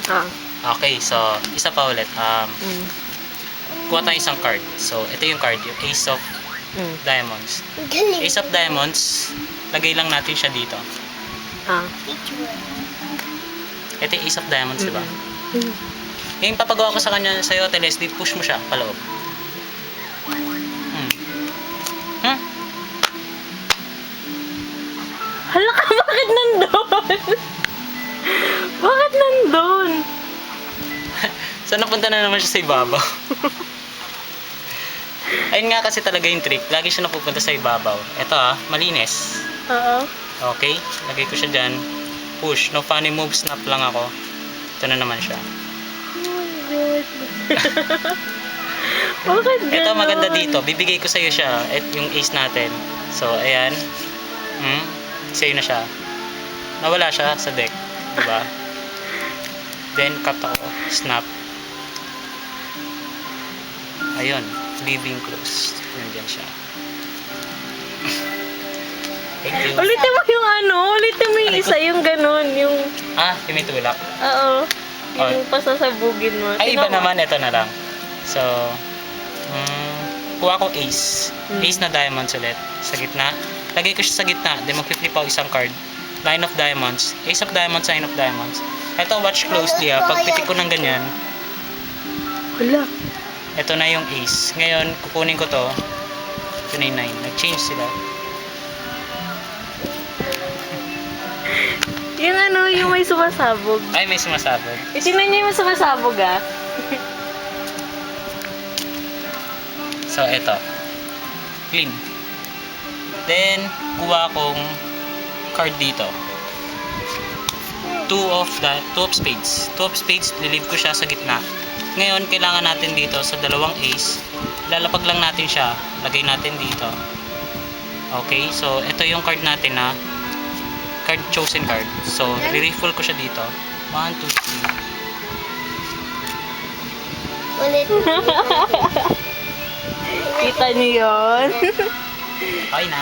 Ah. Okay, so isa pa ulit. Kuha tayo isang card. So, ito yung card, yung Ace of Diamonds. Ace of Diamonds, lagay lang natin siya dito. Ah. Ito yung Ace of Diamonds, di ba? Yung papagawa ko sa kanya sa'yo, Ate Leslie, push mo siya paloob. Hala ka, bakit nandun? Bakit nandun? So, napunta na naman siya sa ibabaw. Ayun nga kasi talaga yung trick. Lagi siya napupunta sa ibabaw. Ito malinis. Oo. Okay, lagay ko siya dyan. Push. No funny moves, snap lang ako. Ito na naman siya. Oh my God. Bakit gano'n? Ito maganda dito. Bibigay ko sa'yo siya. Yung ace natin. So, ayan. Sa'yo na siya. Nawala siya sa deck. Diba? Then, cut ako. Snap. Ayun. Leaving close. Nandiyan siya. Thank you. Ulitin mo yung ulitin mo yung isa, yung ganun, yung... Yung may tulak. Oo. Yung pasasabugin mo. Ay, iba naman. Ito na lang. So, kuha ko ace. Ace na diamonds ulit. Sa gitna. Lagay ko siya sa gitna. Then mag-flip ako isang card. Line of diamonds. Ace of diamonds, line of diamonds. Ito, watch closely Pag pitik ko ng ganyan, Wala. ito na yung ace. Ngayon, kukunin ko to. Ito na yung 9. Nag-change sila. Yung may sumasabog. Ay, may sumasabog. Tingnan niyo yung sumasabog So, ito. Clean. Then, kuha akong card dito. Two of spades. Two of spades, lilive ko siya sa gitna. Ngayon, kailangan natin dito sa dalawang ace. Lalapag lang natin siya. Lagay natin dito. Okay, so ito yung card natin card chosen card. So, re-riffle ko siya dito. 1, 2, 3. Ulit. Kita niyo yun? Okay na.